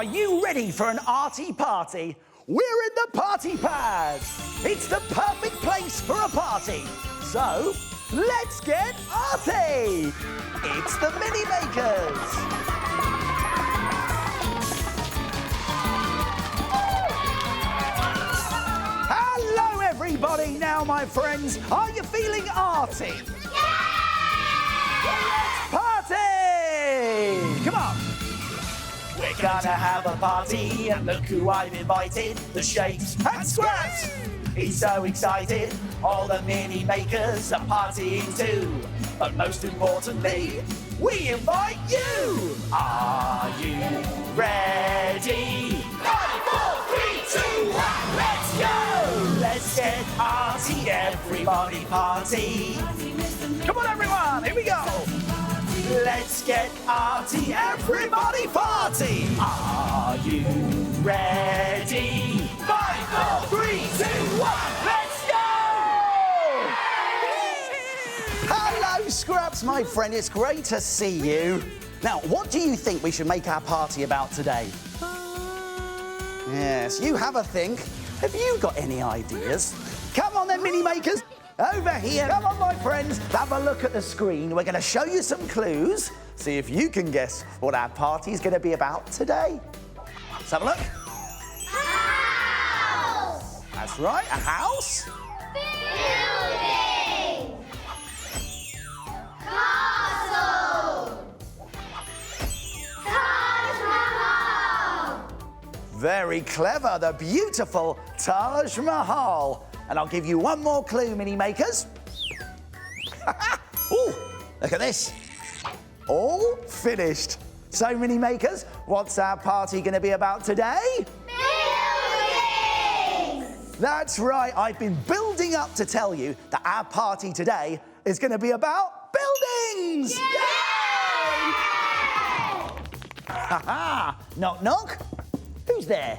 Are you ready for an arty party? We're in the party pad. It's the perfect place for a party. So, let's get arty. It's the Mini Makers. Hello, everybody. Now, my friends, are you feeling arty? Yeah! Let's party! Come on. We're gonna have a party, and look who I've invited, the Shapes and Scraps. He's so excited, all the Mini Makers are partying too. But most importantly, we invite you! Are you ready? 5, 4, 3, 2, 1, let's go! Let's get arty, everybody party. Come on, everyone, here we go! Let's get arty, everybody party! Are you ready? 5, 4, 3, 2, 1, let's go! Hello, Scraps, my friend. It's great to see you. Now, what do you think we should make our party about today? Yes, you have a think. Have you got any ideas? Come on then, Mini Makers. Over here. Come on, my friends. Have a look at the screen. We're going to show you some clues. See if you can guess what our party's going to be about today. Let's have a look. House! That's right, a house. Building! Castle! Taj Mahal! Very clever, the beautiful Taj Mahal. And I'll give you one more clue, Mini Makers. Ooh, look at this. All finished. So, Mini Makers, what's our party going to be about today? Buildings! That's right. I've been building up to tell you that our party today is going to be about buildings. Yay! Ha ha! Knock, knock. Who's there?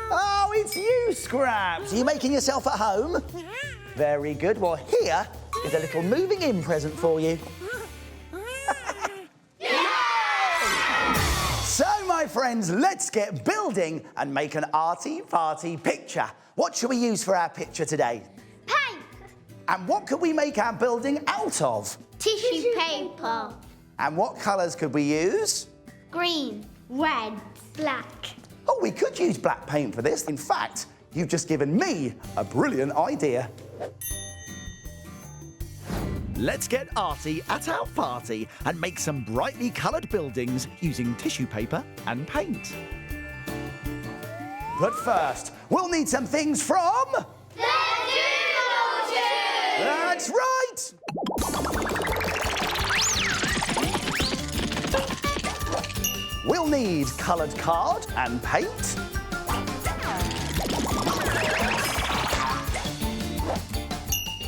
Oh, it's you, Scraps. Are you making yourself at home? Very good. Well, here is a little moving in present for you. So, my friends, let's get building and make an arty party picture. What shall we use for our picture today? Paint! And what could we make our building out of? Tissue paper. And what colours could we use? Green, red, black. Oh, we could use black paint for this. In fact, you've just given me a brilliant idea. Let's get arty at our party and make some brightly coloured buildings using tissue paper and paint. But first, we'll need some things from... The Doodle Tube! That's right! We'll need coloured card and paint.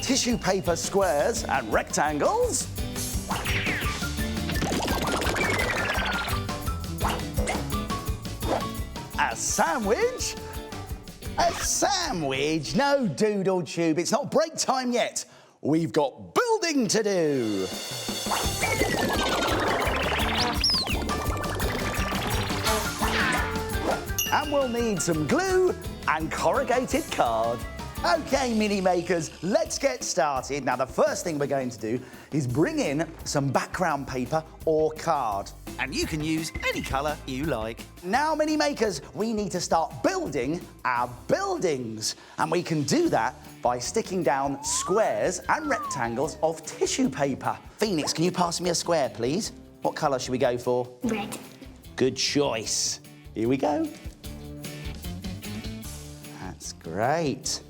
Tissue paper squares and rectangles. A sandwich. A sandwich? No, Doodle Tube, it's not break time yet. We've got building to do. And we'll need some glue and corrugated card. OK, Mini Makers, let's get started. Now, the first thing we're going to do is bring in some background paper or card. And you can use any colour you like. Now, Mini Makers, we need to start building our buildings. And we can do that by sticking down squares and rectangles of tissue paper. Phoenix, can you pass me a square, please? What colour should we go for? Red. Good choice. Here we go. That's great.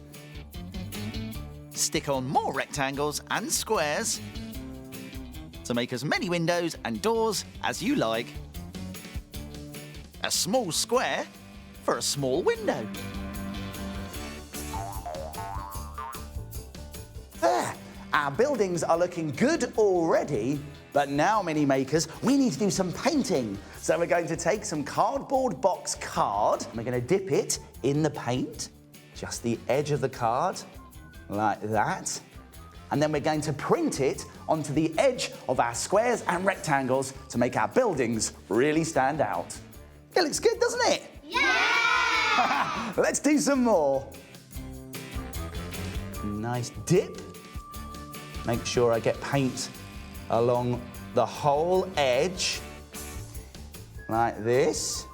Stick on more rectangles and squares to make as many windows and doors as you like. A small square for a small window. There, our buildings are looking good already, but now, Mini Makers, we need to do some painting. So we're going to take some cardboard box card, and we're going to dip it in the paint, just the edge of the card, like that. And then we're going to print it onto the edge of our squares and rectangles to make our buildings really stand out. It looks good, doesn't it? Yeah! Let's do some more. Nice dip. Make sure I get paint along the whole edge, like this.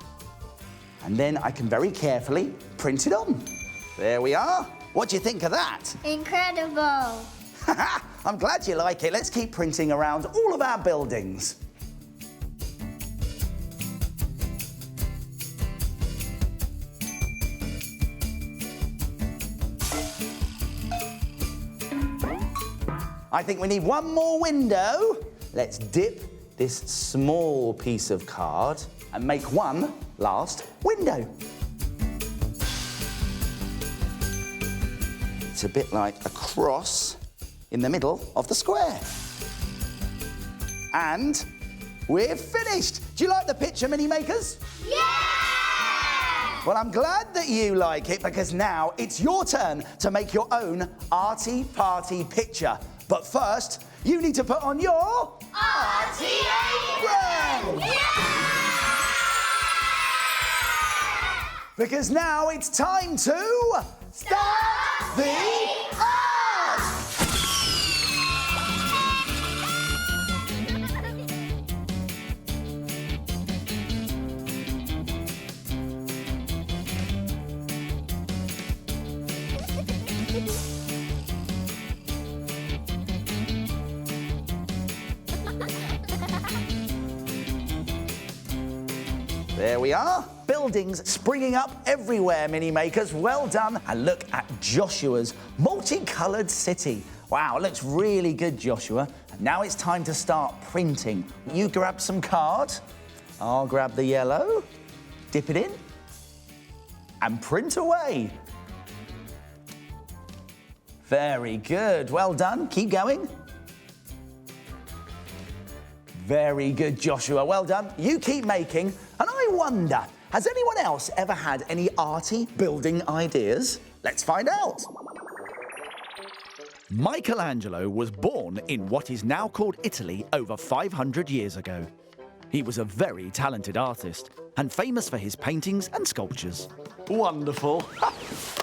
And then I can very carefully print it on. There we are. What do you think of that? Incredible! I'm glad you like it. Let's keep printing around all of our buildings. I think we need one more window. Let's dip this small piece of card and make one last window. It's a bit like a cross in the middle of the square. And we're finished. Do you like the picture, Mini Makers? Yeah! Well, I'm glad that you like it because now it's your turn to make your own Arty Party picture. But first, you need to put on your Arty apron! Because now it's time to start the art! There we are. Buildings springing up everywhere, Mini Makers. Well done. And look at Joshua's multicoloured city. Wow, it looks really good, Joshua. And now it's time to start printing. You grab some card. I'll grab the yellow. Dip it in. And print away. Very good. Well done. Keep going. Very good, Joshua. Well done. You keep making. And I wonder, has anyone else ever had any arty building ideas? Let's find out. Michelangelo was born in what is now called Italy over 500 years ago. He was a very talented artist and famous for his paintings and sculptures. Wonderful.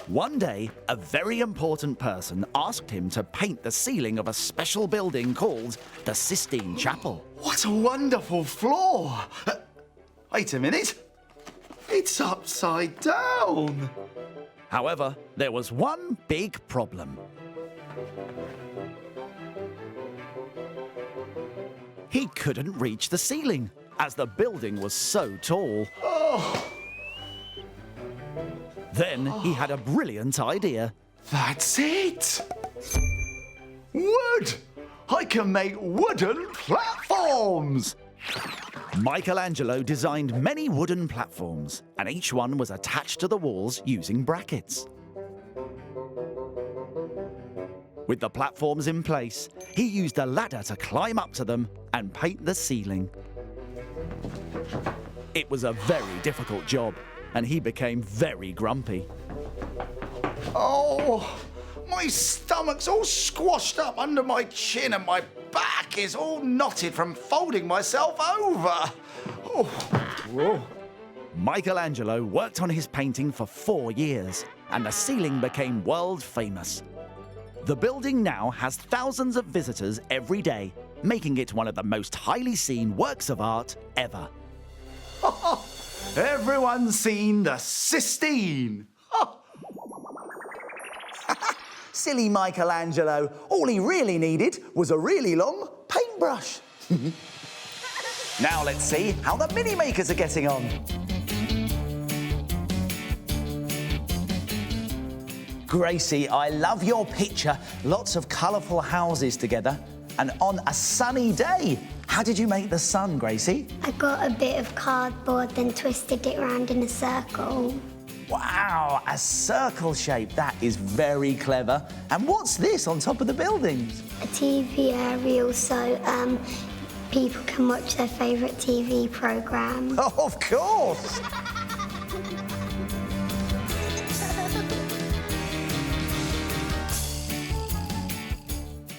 One day, a very important person asked him to paint the ceiling of a special building called the Sistine Chapel. What a wonderful floor! Wait a minute. It's upside down. However, there was one big problem. He couldn't reach the ceiling as the building was so tall. Oh, Then he had a brilliant idea. that's it. Wood! I can make wooden platforms. Michelangelo designed many wooden platforms, and each one was attached to the walls using brackets. With the platforms in place, he used a ladder to climb up to them and paint the ceiling. It was a very difficult job, and he became very grumpy. Oh, my stomach's all squashed up under my chin and my back is all knotted from folding myself over. Oh. Whoa. Michelangelo worked on his painting for 4 years, and the ceiling became world famous. The building now has thousands of visitors every day, making it one of the most highly seen works of art ever. Everyone's seen the Sistine. Silly Michelangelo. All he really needed was a really long paintbrush. Now let's see how the Mini Makers are getting on. Gracie, I love your picture. Lots of colourful houses together. And on a sunny day. How did you make the sun, Gracie? I got a bit of cardboard, then twisted it around in a circle. Wow, a circle shape. That is very clever. And what's this on top of the buildings? A TV aerial so people can watch their favourite TV programme. Oh, of course.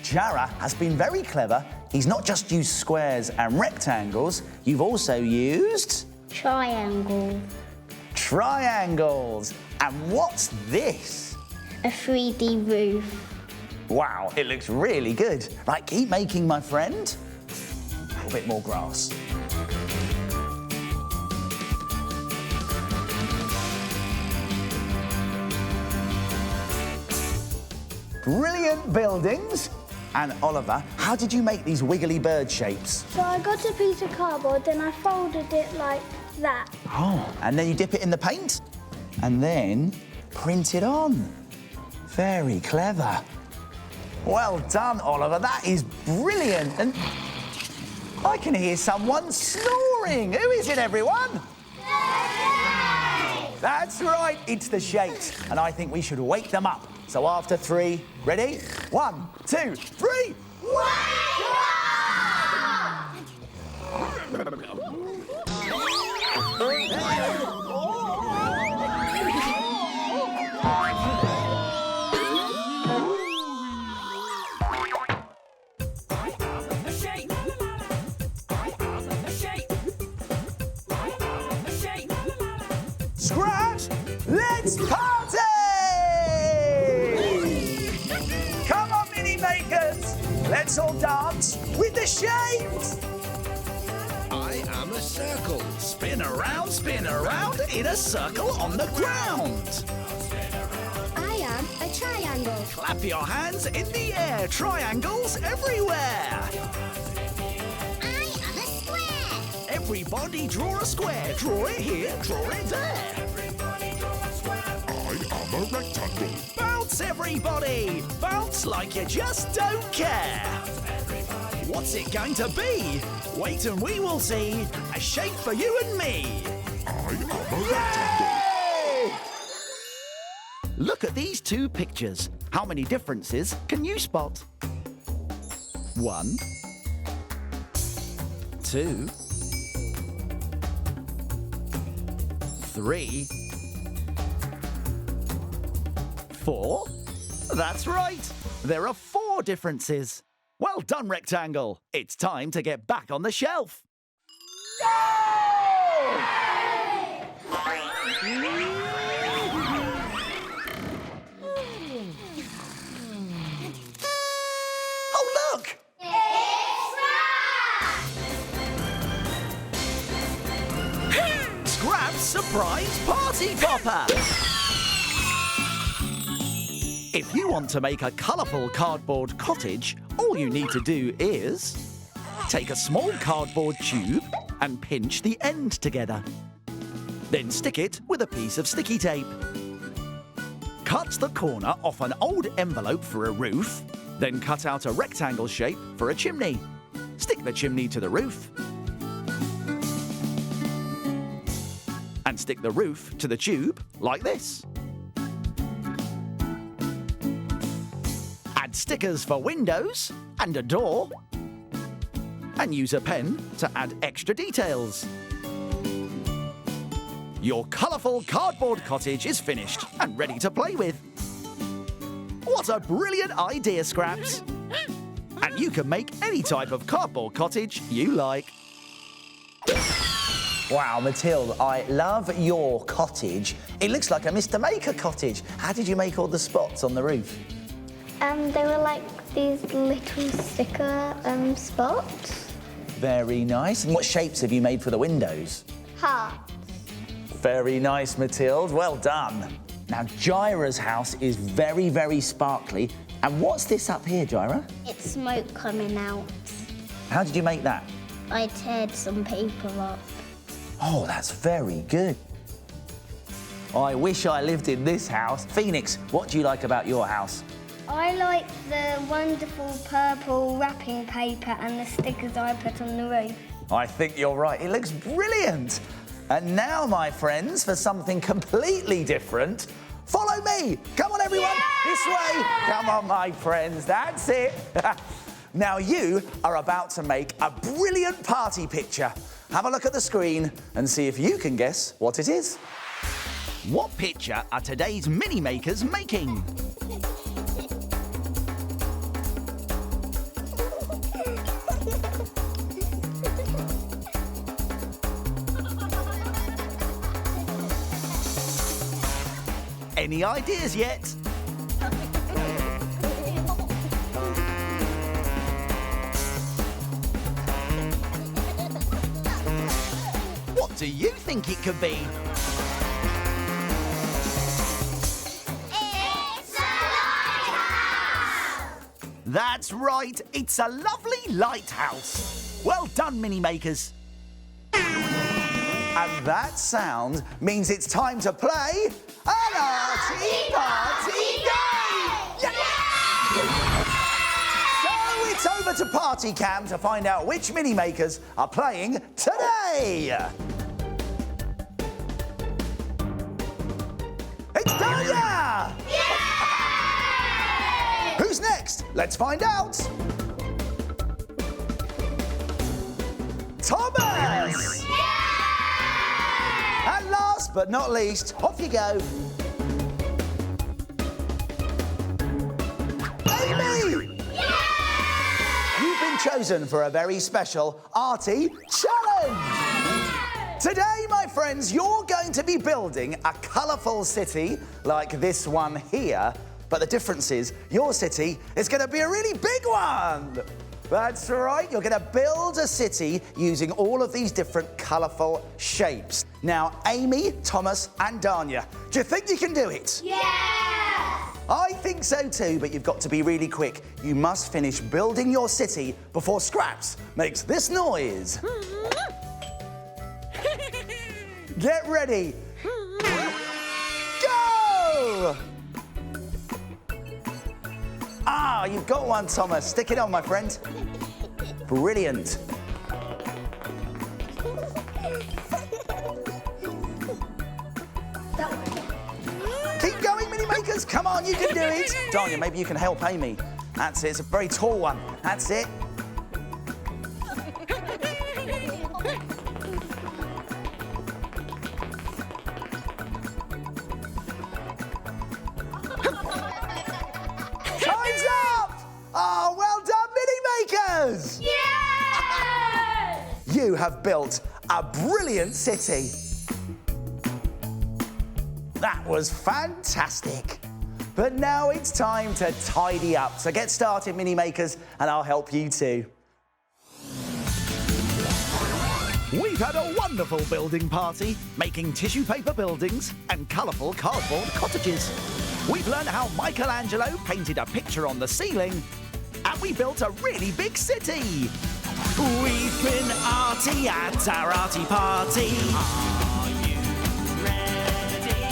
Jara has been very clever. He's not just used squares and rectangles, you've also used Triangle. Triangles. And what's this? A 3D roof. Wow, it looks really good. Right, keep making, my friend. A little bit more grass. Brilliant buildings. And Oliver, how did you make these wiggly bird shapes? So I got a piece of cardboard, then I folded it like that. Oh, and then you dip it in the paint and then print it on. Very clever. Well done, Oliver. That is brilliant. And I can hear someone snoring. Who is it, everyone? That's right, it's the Shakes. And I think we should wake them up. So after 3, ready? 1, 2, 3. Scratch, let's party! Come on, mini makers, let's all dance with the Shapes. I am a circle. Spin around in a circle on the ground. I am a triangle. Clap your hands in the air. Triangles everywhere. I am a square. Everybody draw a square. Draw it here, draw it there. I am a rectangle. Bounce, everybody. Bounce like you just don't care. What's it going to be? Wait and we will see. A shape for you and me. I am a rectangle. Look at these 2 pictures. How many differences can you spot? 1, 2, 3, 4. That's right. There are 4 differences. Well done, Rectangle. It's time to get back on the shelf. Oh, look! Scrap's surprise party popper! If you want to make a colourful cardboard cottage, all you need to do is take a small cardboard tube and pinch the end together. Then stick it with a piece of sticky tape. Cut the corner off an old envelope for a roof, then cut out a rectangle shape for a chimney. Stick the chimney to the roof. And stick the roof to the tube like this. Add stickers for windows and a door. And use a pen to add extra details. Your colourful cardboard cottage is finished and ready to play with. What a brilliant idea, Scraps! And you can make any type of cardboard cottage you like. Wow, Matilda, I love your cottage. It looks like a Mr. Maker cottage. How did you make all the spots on the roof? They were like these little sticker spots. Very nice. And what shapes have you made for the windows? Heart. Very nice, Matilda. Well done. Now, Gyra's house is very, very sparkly. And what's this up here, Gyra? It's smoke coming out. How did you make that? I teared some paper up. Oh, that's very good. I wish I lived in this house. Phoenix, what do you like about your house? I like the wonderful purple wrapping paper and the stickers I put on the roof. I think you're right. It looks brilliant. And now, my friends, for something completely different, follow me. Come on, everyone. Yeah! This way. Come on, my friends. That's it. Now, you are about to make a brilliant party picture. Have a look at the screen and see if you can guess what it is. What picture are today's mini makers making? Any ideas yet? What do you think it could be? It's a lighthouse! That's right, it's a lovely lighthouse. Well done, Mini Makers. And that sound means it's time to play an Arty Party Game! So it's over to Party Cam to find out which Mini Makers are playing today. It's Danya! Who's next? Let's find out. Thomas! And last but not least, off you go. Amy! You've been chosen for a very special Arty challenge. Today, my friends, you're going to be building a colourful city like this one here. But the difference is, your city is going to be a really big one. That's right, you're going to build a city using all of these different colourful shapes. Now, Amy, Thomas and Danya, do you think you can do it? Yeah! I think so too, but you've got to be really quick. You must finish building your city before Scraps makes this noise. Get ready. Go! Ah, you've got one, Thomas. Stick it on, my friend. Brilliant. Keep going, Mini Makers. Come on, you can do it. Danya, maybe you can help Amy. That's it. It's a very tall one. That's it. Time's up! Oh, well done, Mini Makers! Yeah! You have built a brilliant city. That was fantastic. But now it's time to tidy up. So get started, Mini Makers, and I'll help you too. We've had a wonderful building party, making tissue paper buildings and colourful cardboard cottages. We've learned how Michelangelo painted a picture on the ceiling, and we built a really big city. We've been arty at our arty party. Are you ready?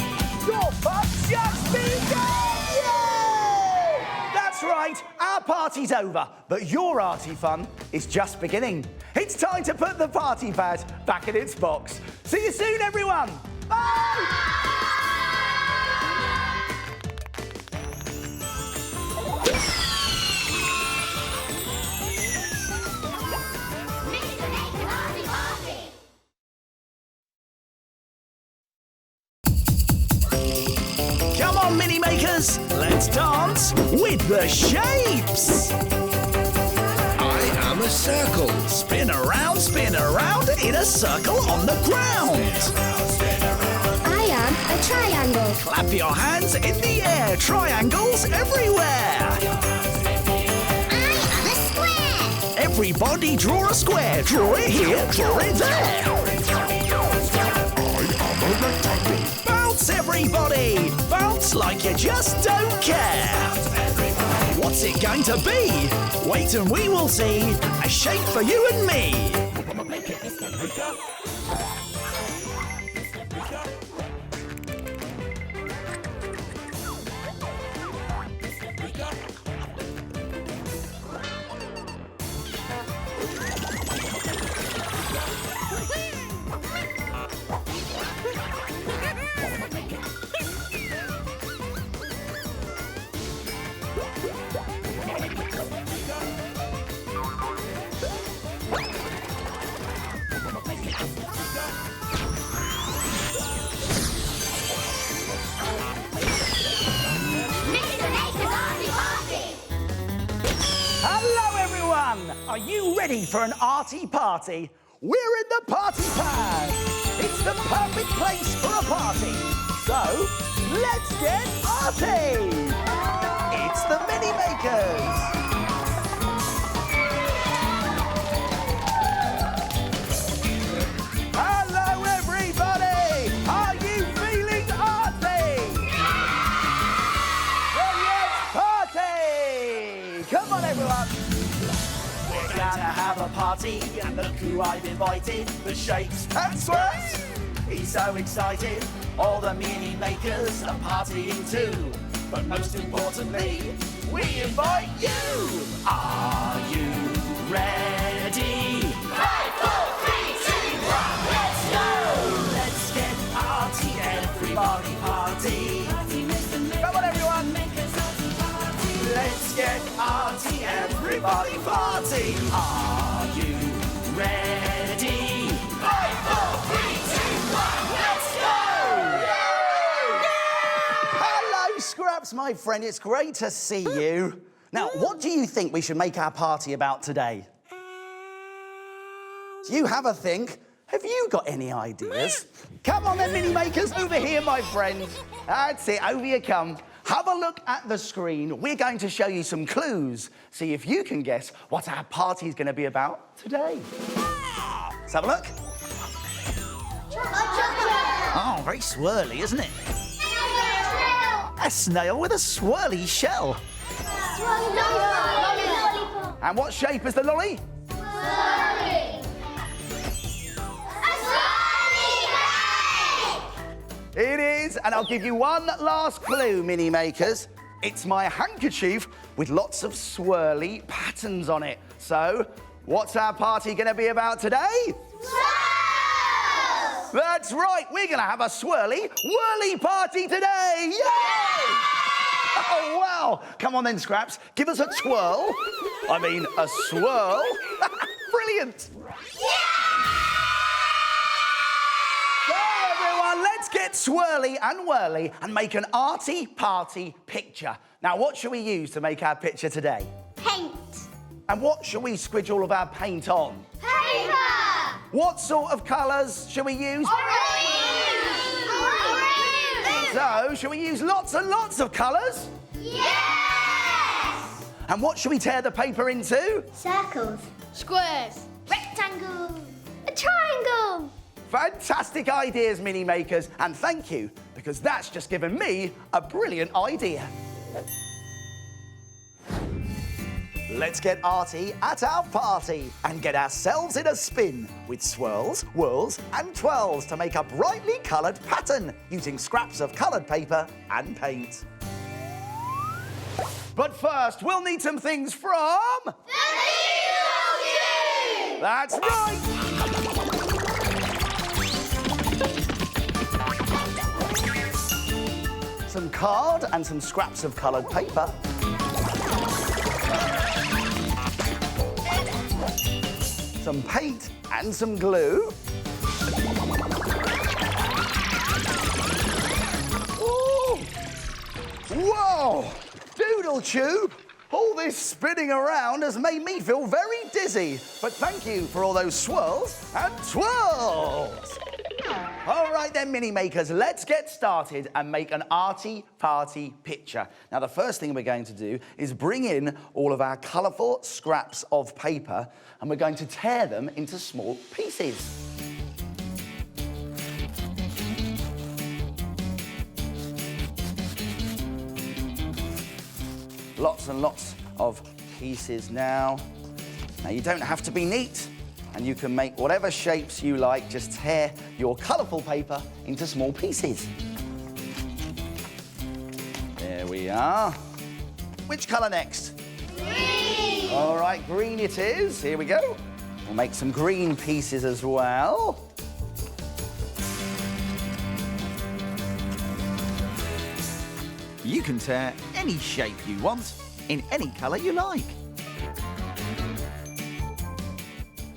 Your fun's just begun! Yay! That's right, our party's over, but your arty fun is just beginning. It's time to put the party pad back in its box. See you soon, everyone. Bye! Come on, Mini Makers, let's dance with the shapes. I am a circle. Spin around in a circle on the ground. I am a triangle. Clap your hands in the air, triangles everywhere. I am a square. Everybody draw a square, draw it here, draw it there. I am a rectangle. Bounce, everybody, bounce like you just don't care. What's it going to be? Wait and we will see. A shape for you and me. Hello, everyone. Are you ready for an arty party? We're in the party pad. It's the perfect place for a party. So, let's get Arty! It's the Mini Makers! Hello, everybody! Are you feeling arty? Well, let's party! Come on, everyone! We're going to have a party, and look who I've invited. The Shapes and Swirls. He's so excited. All the Mini Makers are partying too. But most importantly, we invite you. Are you ready? 5, 4, 3, 2, 1, let's go! Let's get Arty, everybody party. Come on, everyone! Let's get Arty, everybody party. Are you ready? 5, 4, 3, 2, 1, let's go! Hello, Scraps, my friend. It's great to see you. Now, what do you think we should make our party about today? Do you have a think? Have you got any ideas? Come on then, Mini Makers, over here, my friend. That's it, over you come. Have a look at the screen. We're going to show you some clues. See if you can guess what our party's going to be about today. Let's have a look. Oh, very swirly, isn't it? A snail with a swirly shell. And what shape is the lolly? It is, and I'll give you one last clue, Mini Makers. It's my handkerchief with lots of swirly patterns on it. So, what's our party going to be about today? Swirls! That's right, we're going to have a swirly, whirly party today! Yay! Oh, wow! Come on then, Scraps, give us a twirl. I mean, a swirl. Brilliant! Let's get swirly and whirly and make an arty party picture. Now, what shall we use to make our picture today? Paint. And what shall we squidge all of our paint on? Paper. What sort of colours shall we use? Orange. So, shall we use lots and lots of colours? Yes. And what shall we tear the paper into? Circles. Squares. Rectangle. A triangle. Fantastic ideas, Mini Makers, and thank you, because that's just given me a brilliant idea. Let's get arty at our party and get ourselves in a spin with swirls, whirls and twirls to make a brightly coloured pattern using scraps of coloured paper and paint. But first, we'll need some things from... the Tube! That's right! Some card and some scraps of coloured paper. Some paint and some glue. Ooh. Whoa! Doodle tube! All this spinning around has made me feel very dizzy. But thank you for all those swirls and twirls! All right then, Mini Makers, let's get started and make an arty party picture. Now, the first thing we're going to do is bring in all of our colourful scraps of paper and we're going to tear them into small pieces. Lots and lots of pieces now. Now, you don't have to be neat. And you can make whatever shapes you like. Just tear your colourful paper into small pieces. There we are. Which colour next? Green. All right, green it is. Here we go. We'll make some green pieces as well. You can tear any shape you want in any colour you like.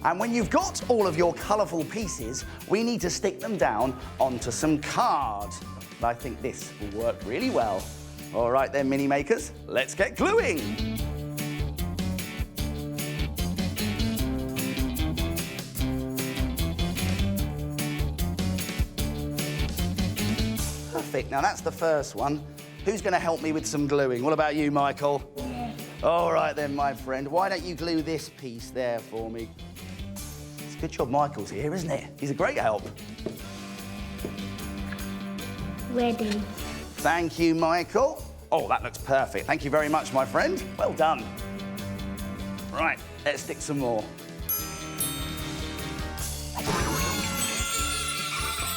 And when you've got all of your colourful pieces, we need to stick them down onto some card. I think this will work really well. All right then, Mini Makers, let's get gluing. Terrific. Now, that's the first one. Who's going to help me with some gluing? What about you, Michael? Yeah. All right, then, my friend. Why don't you glue this piece there for me? It's a good job Michael's here, isn't it? He's a great help. Ready. Thank you, Michael. Oh, that looks perfect. Thank you very much, my friend. Well done. Right, let's stick some more.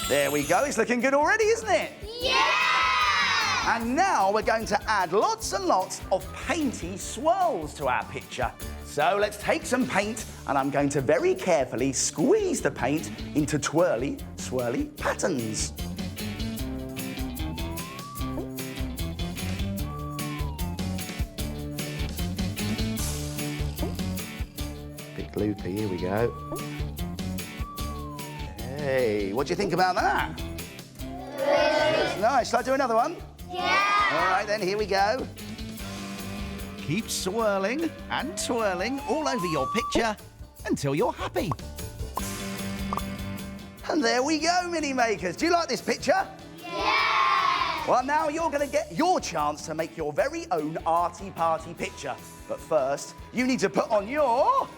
There we go. It's looking good already, isn't it? Yeah! And now we're going to add lots and lots of painty swirls to our picture. So let's take some paint and I'm going to very carefully squeeze the paint into twirly, swirly patterns. Bit loopy, here we go. Hey, what do you think about that? Good. Nice. Shall I do another one? Yeah! All right, then, here we go. Keep swirling and twirling all over your picture until you're happy. And there we go, Mini Makers. Do you like this picture? Yeah! Well, now you're going to get your chance to make your very own Arty Party picture. But first, you need to put on your... Arty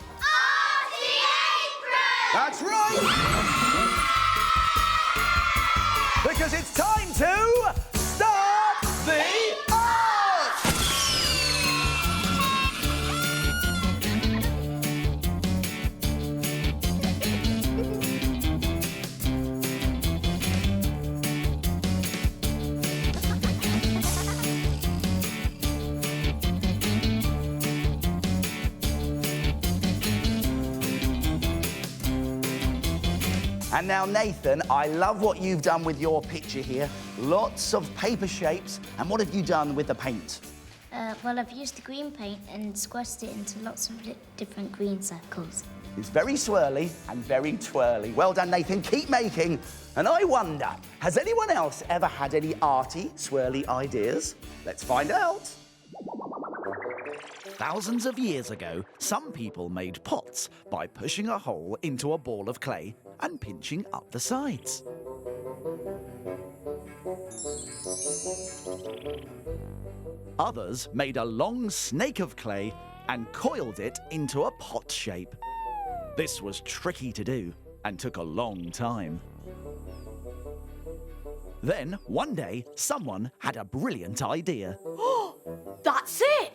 apron! That's right! Because it's time to start the art! And now, Nathan, I love what you've done with your picture here. Lots of paper shapes. And what have you done with the paint? Well, I've used the green paint and squashed it into lots of different green circles. It's very swirly and very twirly. Well done, Nathan. Keep making. And I wonder, has anyone else ever had any arty, swirly ideas? Let's find out. Thousands of years ago, some people made pots by pushing a hole into a ball of clay and pinching up the sides. Others made a long snake of clay and coiled it into a pot shape. This was tricky to do and took a long time. Then, one day, someone had a brilliant idea. That's it!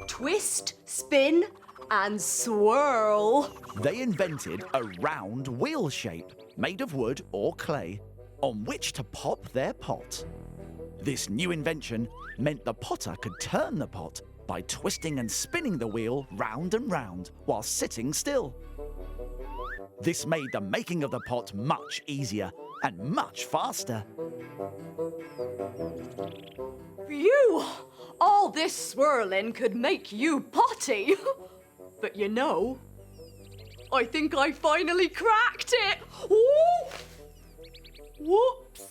Twist, spin, and swirl. They invented a round wheel shape made of wood or clay on which to pop their pot. This new invention meant the potter could turn the pot by twisting and spinning the wheel round and round while sitting still. This made the making of the pot much easier and much faster. Phew! All this swirling could make you potty. But you know, I think I finally cracked it. Ooh! Whoops!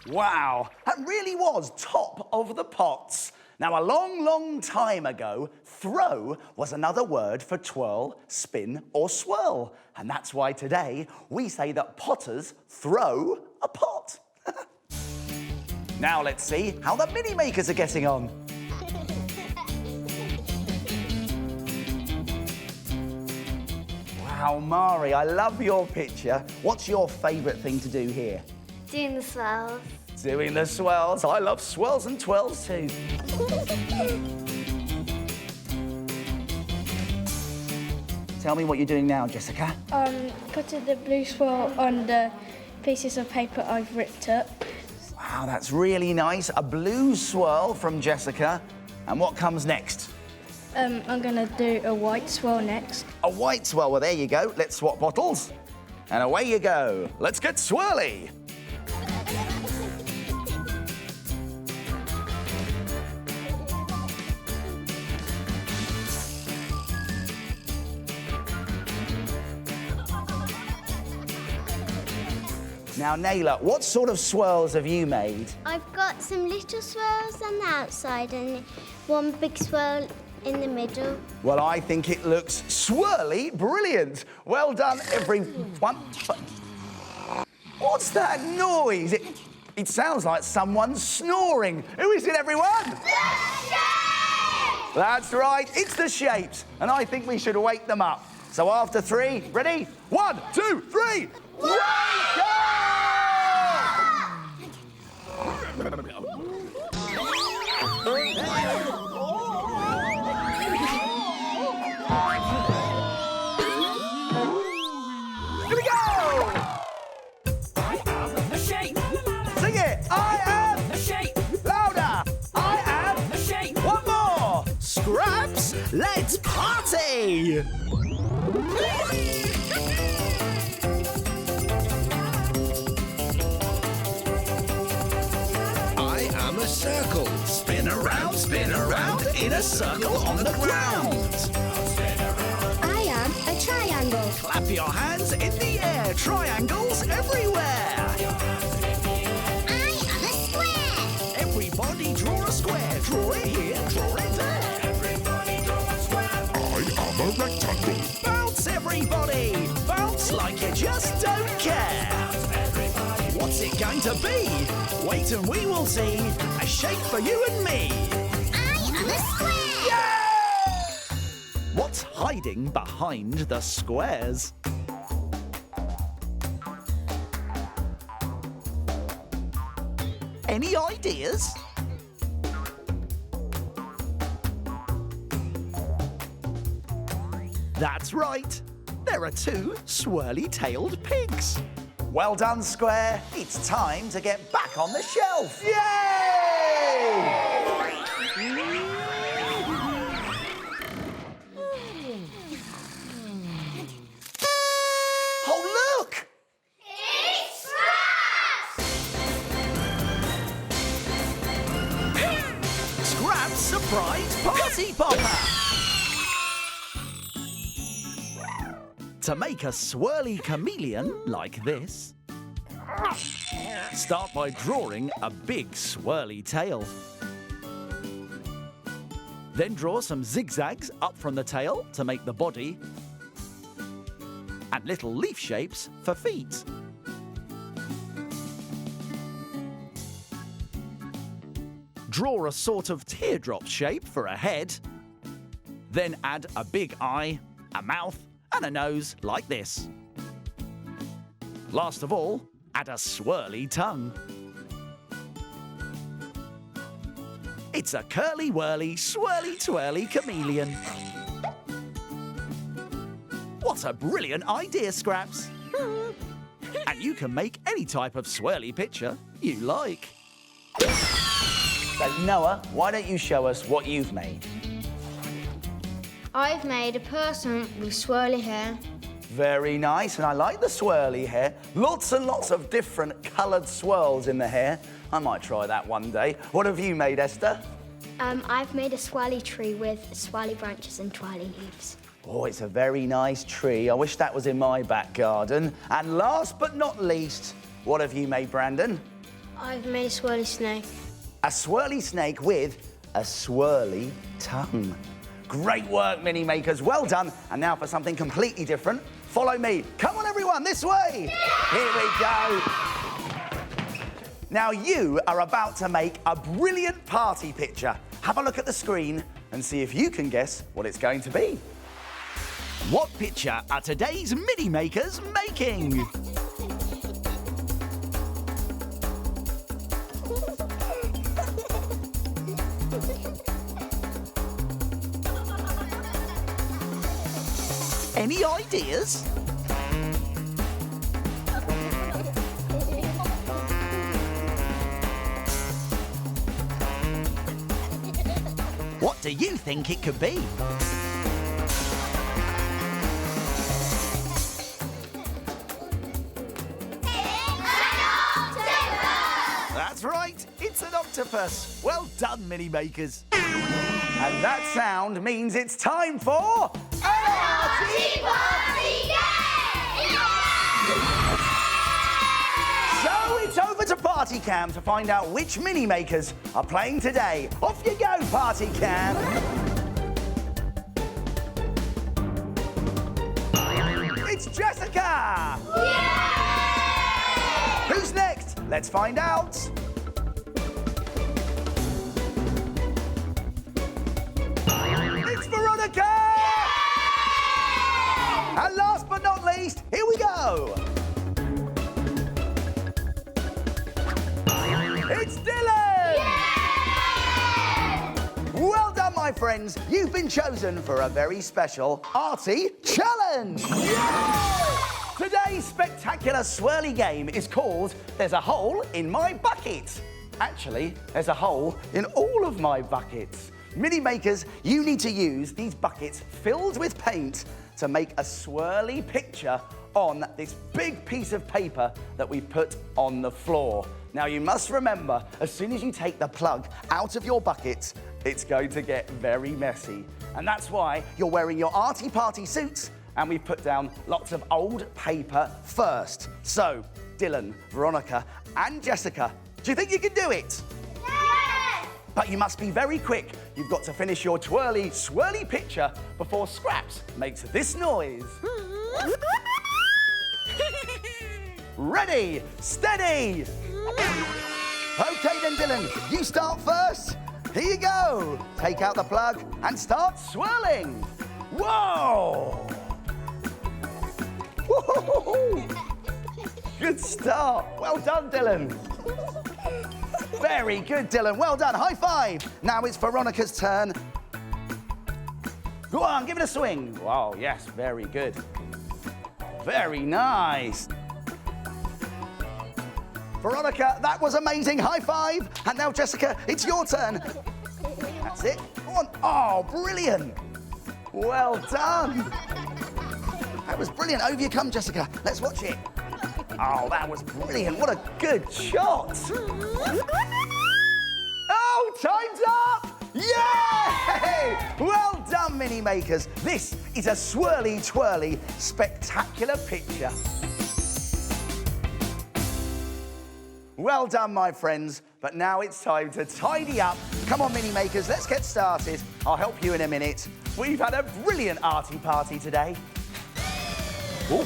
Wow, that really was top of the pots. Now, a long, long time ago, throw was another word for twirl, spin, or swirl. And that's why today we say that potters throw a pot. Now let's see how the Mini Makers are getting on. Wow, Mari, I love your picture. What's your favourite thing to do here? Doing the swirls. Doing the swirls. I love swirls and twirls too. Tell me what you're doing now, Jessica. Putting the blue swirl on the pieces of paper I've ripped up. Wow, that's really nice. A blue swirl from Jessica. And what comes next? I'm gonna do a white swirl next. A white swirl. Well, there you go. Let's swap bottles. And away you go. Let's get swirly. Now, Naila, what sort of swirls have you made? I've got some little swirls on the outside and one big swirl in the middle. Well, I think it looks swirly brilliant. Well done, everyone. What's that noise? It sounds like someone snoring. Who is it, everyone? The shapes! That's right, it's the shapes. And I think we should wake them up. So after 3, ready? 1, 2, 3. Wake up! Here we go! I am a shape. Sing it! I am A shape. louder! I am A shape. one more! Scraps, let's party! I am a circle. Spin around in a circle on the ground. I am a triangle. Clap your hands in the air, triangles everywhere. I am a square. Everybody draw a square, draw it here, draw it there. Everybody draw a square. I am a rectangle. Bounce everybody, bounce like you just don't care. What's it going to be? Wait and we will see. A shape for you and me. I am a square. What's hiding behind the squares? Any ideas? That's right. There are 2 swirly-tailed pigs. Well done, Square. It's time to get back on the shelf. Yay! Oh, look! It's Scraps! Scrap's surprise party popper. To make a swirly chameleon like this, start by drawing a big swirly tail. Then draw some zigzags up from the tail to make the body and little leaf shapes for feet. Draw a sort of teardrop shape for a head. Then add a big eye, a mouth, and a nose like this. Last of all, add a swirly tongue. It's a curly-whirly, swirly-twirly chameleon. What a brilliant idea, Scraps! And you can make any type of swirly picture you like. So, Noah, why don't you show us what you've made? I've made a person with swirly hair. Very nice, and I like the swirly hair. Lots and lots of different coloured swirls in the hair. I might try that one day. What have you made, Esther? I've made a swirly tree with swirly branches and twirly leaves. Oh, it's a very nice tree. I wish that was in my back garden. And last but not least, what have you made, Brandon? I've made a swirly snake. A swirly snake with a swirly tongue. Great work, Mini Makers. Well done. And now for something completely different. Follow me. Come on, everyone, this way. Here we go. Now, you are about to make a brilliant party picture. Have a look at the screen and see if you can guess what it's going to be. What picture are today's Mini Makers making? Any ideas? What do you think it could be? That's right, it's an octopus. Well done, Mini Makers. And that sound means it's time for... Arty Party Game! So it's over to Party Cam to find out which Mini Makers are playing today. Off you go, Party Cam. It's Jessica. Yay! Let's find out. It's Veronica! And last but not least, here we go. It's Dylan! Well done, my friends. You've been chosen for a very special Arty challenge. Today's spectacular swirly game is called There's a Hole in My Bucket. Actually, there's a hole in all of my buckets. Mini makers, you need to use these buckets filled with paint to make a swirly picture on this big piece of paper that we put on the floor. Now, you must remember, as soon as you take the plug out of your bucket, it's going to get very messy. And that's why you're wearing your Arty Party suits, and we've put down lots of old paper first. So, Dylan, Veronica, and Jessica, do you think you can do it? Yes! But you must be very quick. You've got to finish your twirly, swirly picture before Scraps makes this noise. Ready, steady! Okay then, Dylan, you start first. Here you go. Take out the plug and start swirling. Whoa! Woo-hoo-hoo-hoo. Good start. Well done, Dylan. Very good, Dylan. Well done. High five. Now it's Veronica's turn. Go on, give it a swing. Wow, yes, very good. Very nice. Veronica, that was amazing. High five. And now, Jessica, it's your turn. That's it. Go on. Oh, brilliant. Well done. That was brilliant. Over you come, Jessica. Let's watch it. Oh, that was brilliant. What a good shot. Oh, time's up. Yay! Well done, Mini Makers. This is a swirly, twirly, spectacular picture. Well done, my friends. But now it's time to tidy up. Come on, Mini Makers, let's get started. I'll help you in a minute. We've had a brilliant Arty party today. Ooh.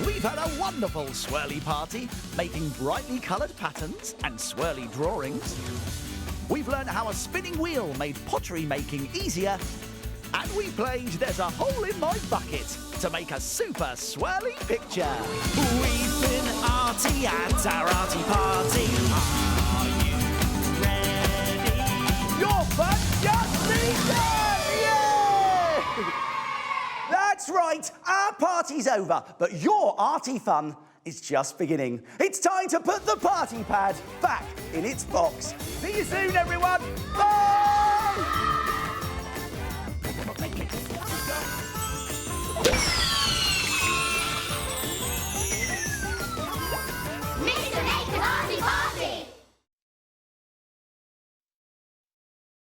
We've had a wonderful swirly party, making brightly coloured patterns and swirly drawings. We've learned how a spinning wheel made pottery making easier. And we played There's a Hole in My Bucket to make a super swirly picture. We've been Arty at our Arty party. Are you ready? Your fun just begun! Yay! That's right, our party's over, but your Arty fun is just beginning. It's time to put the party pad back in its box. See you soon, everyone. Bye!